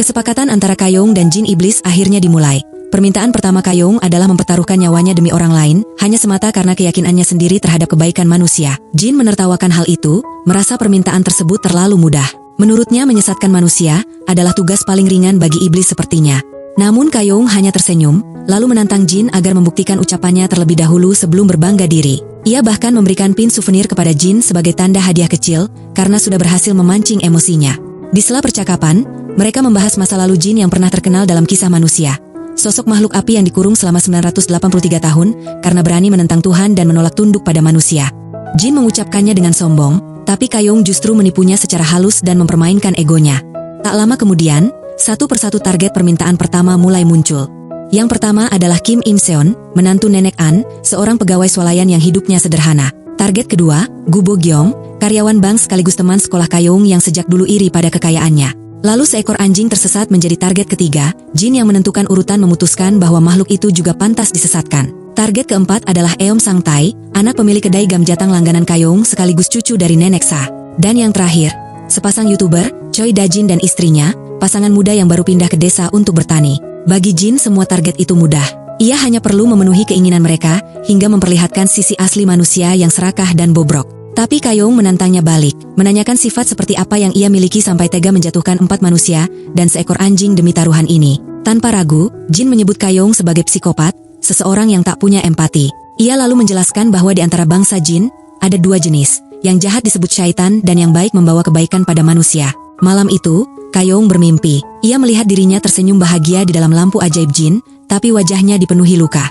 Kesepakatan antara Kayong dan jin iblis akhirnya dimulai. Permintaan pertama Kayong adalah mempertaruhkan nyawanya demi orang lain, hanya semata karena keyakinannya sendiri terhadap kebaikan manusia. Jin menertawakan hal itu, merasa permintaan tersebut terlalu mudah. Menurutnya menyesatkan manusia adalah tugas paling ringan bagi iblis sepertinya. Namun Kayong hanya tersenyum, lalu menantang jin agar membuktikan ucapannya terlebih dahulu sebelum berbangga diri. Ia bahkan memberikan pin souvenir kepada jin sebagai tanda hadiah kecil, karena sudah berhasil memancing emosinya. Di sela percakapan, mereka membahas masa lalu jin yang pernah terkenal dalam kisah manusia. Sosok makhluk api yang dikurung selama 983 tahun karena berani menentang Tuhan dan menolak tunduk pada manusia. Jin mengucapkannya dengan sombong, tapi Kayong justru menipunya secara halus dan mempermainkan egonya. Tak lama kemudian, satu persatu target permintaan pertama mulai muncul. Yang pertama adalah Kim In Seon, menantu Nenek An, seorang pegawai swalayan yang hidupnya sederhana. Target kedua, Gu Bo Gyeong, karyawan bank sekaligus teman sekolah Kayong yang sejak dulu iri pada kekayaannya. Lalu seekor anjing tersesat menjadi target ketiga. Jin yang menentukan urutan memutuskan bahwa makhluk itu juga pantas disesatkan. Target keempat adalah Eom Sang Tai, anak pemilik kedai gamjatang langganan Kayong sekaligus cucu dari Nenek Sa. Dan yang terakhir, sepasang YouTuber, Choi Da-jin dan istrinya, pasangan muda yang baru pindah ke desa untuk bertani. Bagi Jin semua target itu mudah. Ia hanya perlu memenuhi keinginan mereka hingga memperlihatkan sisi asli manusia yang serakah dan bobrok. Tapi Kayong menantangnya balik, menanyakan sifat seperti apa yang ia miliki sampai tega menjatuhkan 4 manusia dan seekor anjing demi taruhan ini. Tanpa ragu, Jin menyebut Kayong sebagai psikopat, seseorang yang tak punya empati. Ia lalu menjelaskan bahwa di antara bangsa jin, ada 2 jenis, yang jahat disebut syaitan dan yang baik membawa kebaikan pada manusia. Malam itu, Kayong bermimpi. Ia melihat dirinya tersenyum bahagia di dalam lampu ajaib jin, tapi wajahnya dipenuhi luka.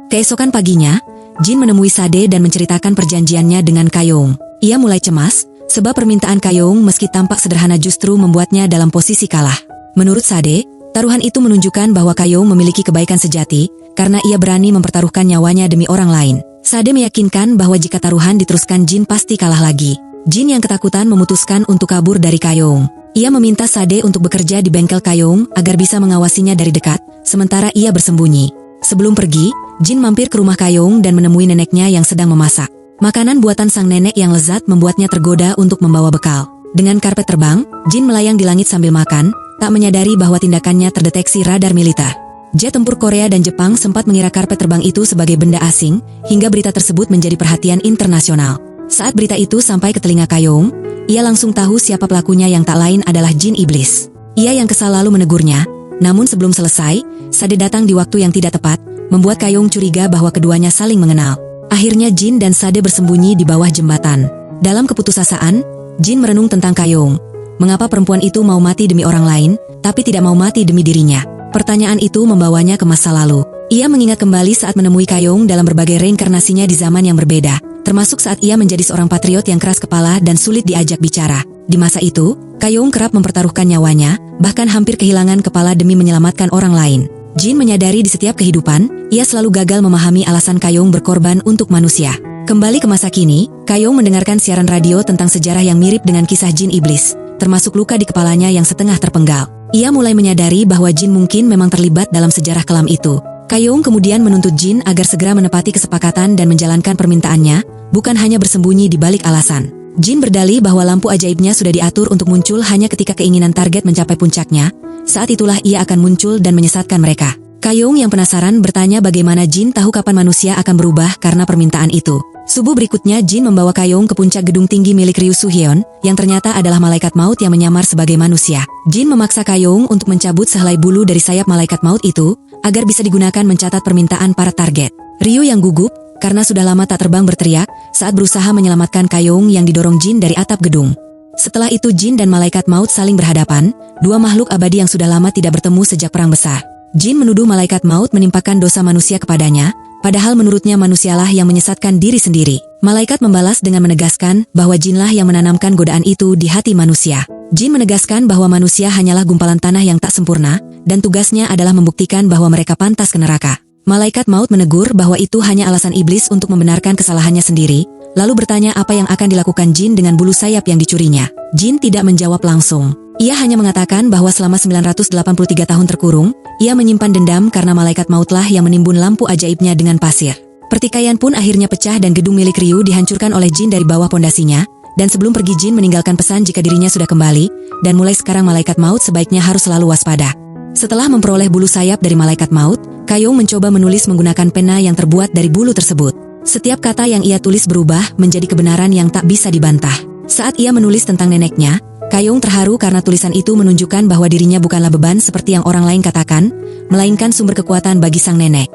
Keesokan paginya, Jin menemui Sade dan menceritakan perjanjiannya dengan Kayong. Ia mulai cemas, sebab permintaan Kayong meski tampak sederhana justru membuatnya dalam posisi kalah. Menurut Sade, taruhan itu menunjukkan bahwa Kayong memiliki kebaikan sejati, karena ia berani mempertaruhkan nyawanya demi orang lain. Sade meyakinkan bahwa jika taruhan diteruskan Jin pasti kalah lagi. Jin yang ketakutan memutuskan untuk kabur dari Kayong. Ia meminta Sade untuk bekerja di bengkel Kayong agar bisa mengawasinya dari dekat, sementara ia bersembunyi. Sebelum pergi, Jin mampir ke rumah Kayong dan menemui neneknya yang sedang memasak. Makanan buatan sang nenek yang lezat membuatnya tergoda untuk membawa bekal. Dengan karpet terbang, Jin melayang di langit sambil makan, tak menyadari bahwa tindakannya terdeteksi radar militer. Jet tempur Korea dan Jepang sempat mengira karpet terbang itu sebagai benda asing, hingga berita tersebut menjadi perhatian internasional. Saat berita itu sampai ke telinga Kayong, ia langsung tahu siapa pelakunya yang tak lain adalah jin iblis. Ia yang kesal lalu menegurnya, namun sebelum selesai, Sade datang di waktu yang tidak tepat, membuat Kayong curiga bahwa keduanya saling mengenal. Akhirnya Jin dan Sade bersembunyi di bawah jembatan. Dalam keputusasaan, Jin merenung tentang Kayong. Mengapa perempuan itu mau mati demi orang lain, tapi tidak mau mati demi dirinya? Pertanyaan itu membawanya ke masa lalu. Ia mengingat kembali saat menemui Kayong dalam berbagai reinkarnasinya di zaman yang berbeda, termasuk saat ia menjadi seorang patriot yang keras kepala dan sulit diajak bicara. Di masa itu, Kayong kerap mempertaruhkan nyawanya, bahkan hampir kehilangan kepala demi menyelamatkan orang lain. Jin menyadari di setiap kehidupan, ia selalu gagal memahami alasan Kayong berkorban untuk manusia. Kembali ke masa kini, Kayong mendengarkan siaran radio tentang sejarah yang mirip dengan kisah jin iblis, termasuk luka di kepalanya yang setengah terpenggal. Ia mulai menyadari bahwa jin mungkin memang terlibat dalam sejarah kelam itu. Kayong kemudian menuntut Jin agar segera menepati kesepakatan dan menjalankan permintaannya, bukan hanya bersembunyi di balik alasan. Jin berdalih bahwa lampu ajaibnya sudah diatur untuk muncul hanya ketika keinginan target mencapai puncaknya. Saat itulah ia akan muncul dan menyesatkan mereka. Kayong yang penasaran bertanya bagaimana Jin tahu kapan manusia akan berubah karena permintaan itu. Subuh berikutnya Jin membawa Kayong ke puncak gedung tinggi milik Ryu Suhyeon, yang ternyata adalah malaikat maut yang menyamar sebagai manusia. Jin memaksa Kayong untuk mencabut sehelai bulu dari sayap malaikat maut itu, agar bisa digunakan mencatat permintaan para target. Ryu yang gugup, karena sudah lama tak terbang berteriak, saat berusaha menyelamatkan Kayong yang didorong Jin dari atap gedung. Setelah itu Jin dan malaikat maut saling berhadapan, 2 makhluk abadi yang sudah lama tidak bertemu sejak perang besar. Jin menuduh malaikat maut menimpakan dosa manusia kepadanya, padahal menurutnya manusialah yang menyesatkan diri sendiri. Malaikat membalas dengan menegaskan bahwa jinlah yang menanamkan godaan itu di hati manusia. Jin menegaskan bahwa manusia hanyalah gumpalan tanah yang tak sempurna, dan tugasnya adalah membuktikan bahwa mereka pantas ke neraka. Malaikat maut menegur bahwa itu hanya alasan iblis untuk membenarkan kesalahannya sendiri, lalu bertanya apa yang akan dilakukan Jin dengan bulu sayap yang dicurinya. Jin tidak menjawab langsung. Ia hanya mengatakan bahwa selama 983 tahun terkurung, ia menyimpan dendam karena malaikat mautlah yang menimbun lampu ajaibnya dengan pasir. Pertikaian pun akhirnya pecah dan gedung milik Ryu dihancurkan oleh Jin dari bawah pondasinya. Dan sebelum pergi Jin meninggalkan pesan jika dirinya sudah kembali, dan mulai sekarang malaikat maut sebaiknya harus selalu waspada. Setelah memperoleh bulu sayap dari malaikat maut, Kayong mencoba menulis menggunakan pena yang terbuat dari bulu tersebut. Setiap kata yang ia tulis berubah menjadi kebenaran yang tak bisa dibantah. Saat ia menulis tentang neneknya, Kayong terharu karena tulisan itu menunjukkan bahwa dirinya bukanlah beban seperti yang orang lain katakan, melainkan sumber kekuatan bagi sang nenek.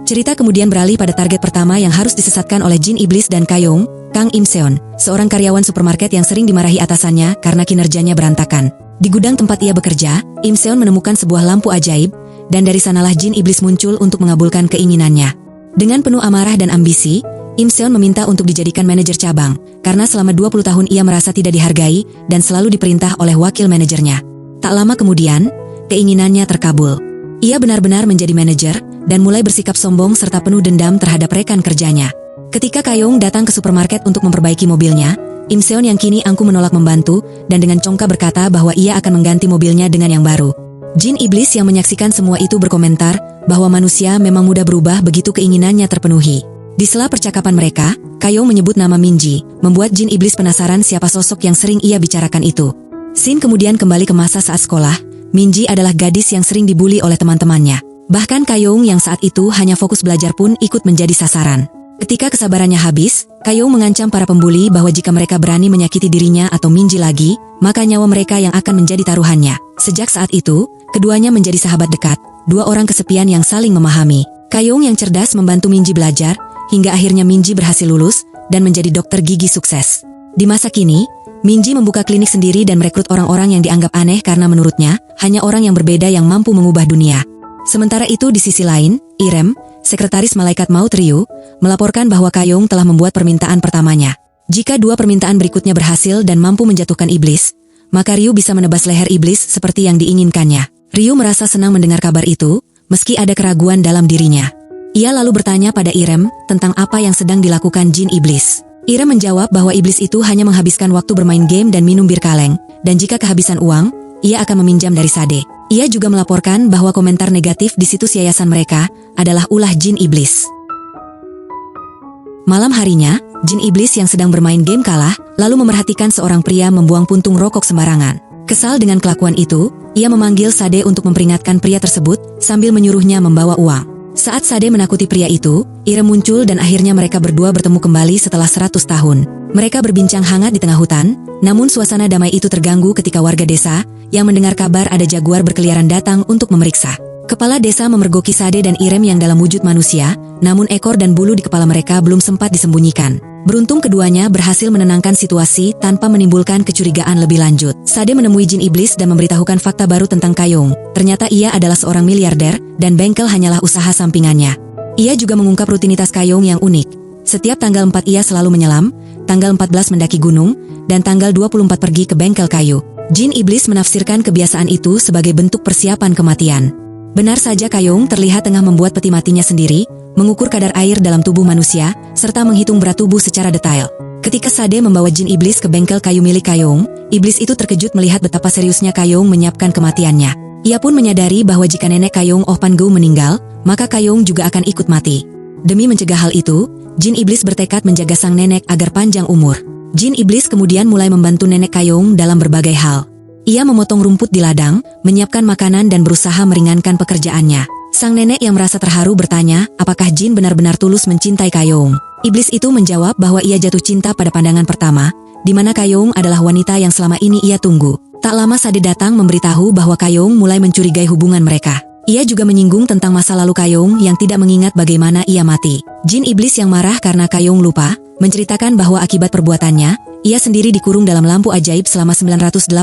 Cerita kemudian beralih pada target pertama yang harus disesatkan oleh Jin Iblis dan Kayong, Kang Im Seon, seorang karyawan supermarket yang sering dimarahi atasannya karena kinerjanya berantakan. Di gudang tempat ia bekerja, Im Seon menemukan sebuah lampu ajaib, dan dari sanalah Jin Iblis muncul untuk mengabulkan keinginannya. Dengan penuh amarah dan ambisi, Im Seon meminta untuk dijadikan manajer cabang, karena selama 20 tahun ia merasa tidak dihargai dan selalu diperintah oleh wakil manajernya. Tak lama kemudian, keinginannya terkabul. Ia benar-benar menjadi manajer, dan mulai bersikap sombong serta penuh dendam terhadap rekan kerjanya. Ketika Kayong datang ke supermarket untuk memperbaiki mobilnya, Im Seon yang kini angkuh menolak membantu, dan dengan congkak berkata bahwa ia akan mengganti mobilnya dengan yang baru. Jin Iblis yang menyaksikan semua itu berkomentar bahwa manusia memang mudah berubah begitu keinginannya terpenuhi. Di sela percakapan mereka, Kayong menyebut nama Minji, membuat Jin Iblis penasaran siapa sosok yang sering ia bicarakan itu. Scene kemudian kembali ke masa saat sekolah. Minji adalah gadis yang sering dibuli oleh teman-temannya. Bahkan Kayong yang saat itu hanya fokus belajar pun ikut menjadi sasaran. Ketika kesabarannya habis, Kayong mengancam para pembuli bahwa jika mereka berani menyakiti dirinya atau Minji lagi, maka nyawa mereka yang akan menjadi taruhannya. Sejak saat itu, keduanya menjadi sahabat dekat, dua orang kesepian yang saling memahami. Kayong yang cerdas membantu Minji belajar, hingga akhirnya Minji berhasil lulus dan menjadi dokter gigi sukses. Di masa kini, Minji membuka klinik sendiri dan merekrut orang-orang yang dianggap aneh karena menurutnya, hanya orang yang berbeda yang mampu mengubah dunia. Sementara itu di sisi lain, Irem, sekretaris malaikat maut Ryu, melaporkan bahwa Kayong telah membuat permintaan pertamanya. Jika dua permintaan berikutnya berhasil dan mampu menjatuhkan iblis, maka Ryu bisa menebas leher iblis seperti yang diinginkannya. Ryu merasa senang mendengar kabar itu, meski ada keraguan dalam dirinya. Ia lalu bertanya pada Irem tentang apa yang sedang dilakukan Jin Iblis. Irem menjawab bahwa iblis itu hanya menghabiskan waktu bermain game dan minum bir kaleng, dan jika kehabisan uang, ia akan meminjam dari Sade. Ia juga melaporkan bahwa komentar negatif di situs yayasan mereka adalah ulah Jin Iblis. Malam harinya, Jin Iblis yang sedang bermain game kalah, lalu memerhatikan seorang pria membuang puntung rokok sembarangan. Kesal dengan kelakuan itu, ia memanggil Sade untuk memperingatkan pria tersebut sambil menyuruhnya membawa uang. Saat Sade menakuti pria itu, Irem muncul dan akhirnya mereka berdua bertemu kembali setelah 100 tahun. Mereka berbincang hangat di tengah hutan, namun suasana damai itu terganggu ketika warga desa yang mendengar kabar ada jaguar berkeliaran datang untuk memeriksa. Kepala desa memergoki Sade dan Irem yang dalam wujud manusia, namun ekor dan bulu di kepala mereka belum sempat disembunyikan. Beruntung keduanya berhasil menenangkan situasi tanpa menimbulkan kecurigaan lebih lanjut. Sade menemui Jin Iblis dan memberitahukan fakta baru tentang Kayong. Ternyata ia adalah seorang miliarder, dan bengkel hanyalah usaha sampingannya. Ia juga mengungkap rutinitas Kayong yang unik. Setiap tanggal 4 ia selalu menyelam, tanggal 14 mendaki gunung, dan tanggal 24 pergi ke bengkel kayu. Jin Iblis menafsirkan kebiasaan itu sebagai bentuk persiapan kematian. Benar saja Kayong terlihat tengah membuat peti matinya sendiri, mengukur kadar air dalam tubuh manusia, serta menghitung berat tubuh secara detail. Ketika Sade membawa Jin Iblis ke bengkel kayu milik Kayong, iblis itu terkejut melihat betapa seriusnya Kayong menyiapkan kematiannya. Ia pun menyadari bahwa jika nenek Kayong Oh Pan-gu meninggal, maka Kayong juga akan ikut mati. Demi mencegah hal itu, Jin Iblis bertekad menjaga sang nenek agar panjang umur. Jin Iblis kemudian mulai membantu nenek Kayong dalam berbagai hal. Ia memotong rumput di ladang, menyiapkan makanan dan berusaha meringankan pekerjaannya. Sang nenek yang merasa terharu bertanya, apakah Jin benar-benar tulus mencintai Kayong? Iblis itu menjawab bahwa ia jatuh cinta pada pandangan pertama, di mana Kayong adalah wanita yang selama ini ia tunggu. Tak lama Sade datang memberitahu bahwa Kayong mulai mencurigai hubungan mereka. Ia juga menyinggung tentang masa lalu Kayong yang tidak mengingat bagaimana ia mati. Jin Iblis yang marah karena Kayong lupa, menceritakan bahwa akibat perbuatannya, ia sendiri dikurung dalam lampu ajaib selama 983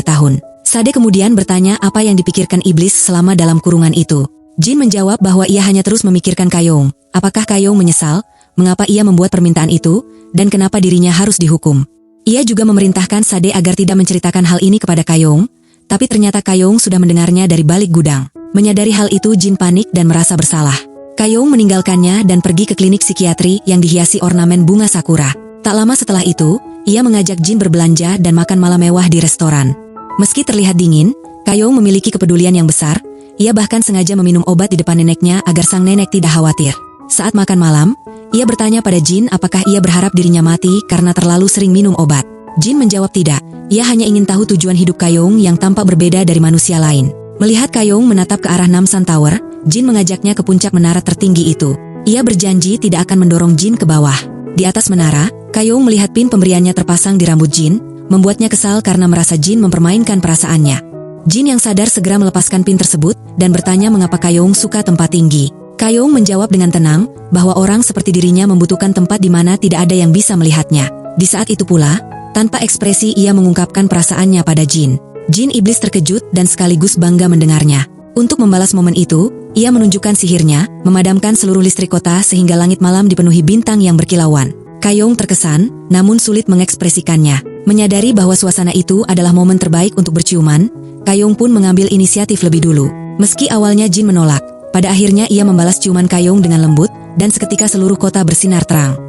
tahun. Sade kemudian bertanya apa yang dipikirkan Iblis selama dalam kurungan itu. Jin menjawab bahwa ia hanya terus memikirkan Kayong. Apakah Kayong menyesal? Mengapa ia membuat permintaan itu? Dan kenapa dirinya harus dihukum? Ia juga memerintahkan Sade agar tidak menceritakan hal ini kepada Kayong, tapi ternyata Kayong sudah mendengarnya dari balik gudang. Menyadari hal itu Jin panik dan merasa bersalah. Kayong meninggalkannya dan pergi ke klinik psikiatri yang dihiasi ornamen bunga sakura. Tak lama setelah itu, ia mengajak Jin berbelanja dan makan malam mewah di restoran. Meski terlihat dingin, Kayong memiliki kepedulian yang besar. Ia bahkan sengaja meminum obat di depan neneknya agar sang nenek tidak khawatir. Saat makan malam, ia bertanya pada Jin apakah ia berharap dirinya mati karena terlalu sering minum obat. Jin menjawab tidak, ia hanya ingin tahu tujuan hidup Kayong yang tampak berbeda dari manusia lain. Melihat Kayong menatap ke arah Namsan Tower, Jin mengajaknya ke puncak menara tertinggi itu. Ia berjanji tidak akan mendorong Jin ke bawah. Di atas menara, Kayong melihat pin pemberiannya terpasang di rambut Jin, membuatnya kesal karena merasa Jin mempermainkan perasaannya. Jin yang sadar segera melepaskan pin tersebut dan bertanya mengapa Kayong suka tempat tinggi. Kayong menjawab dengan tenang bahwa orang seperti dirinya membutuhkan tempat di mana tidak ada yang bisa melihatnya. Di saat itu pula, tanpa ekspresi ia mengungkapkan perasaannya pada Jin. Jin iblis terkejut dan sekaligus bangga mendengarnya. Untuk membalas momen itu, ia menunjukkan sihirnya, memadamkan seluruh listrik kota sehingga langit malam dipenuhi bintang yang berkilauan. Kayong terkesan, namun sulit mengekspresikannya. Menyadari bahwa suasana itu adalah momen terbaik untuk berciuman, Kayong pun mengambil inisiatif lebih dulu. Meski awalnya Jin menolak, pada akhirnya ia membalas ciuman Kayong dengan lembut, dan seketika seluruh kota bersinar terang.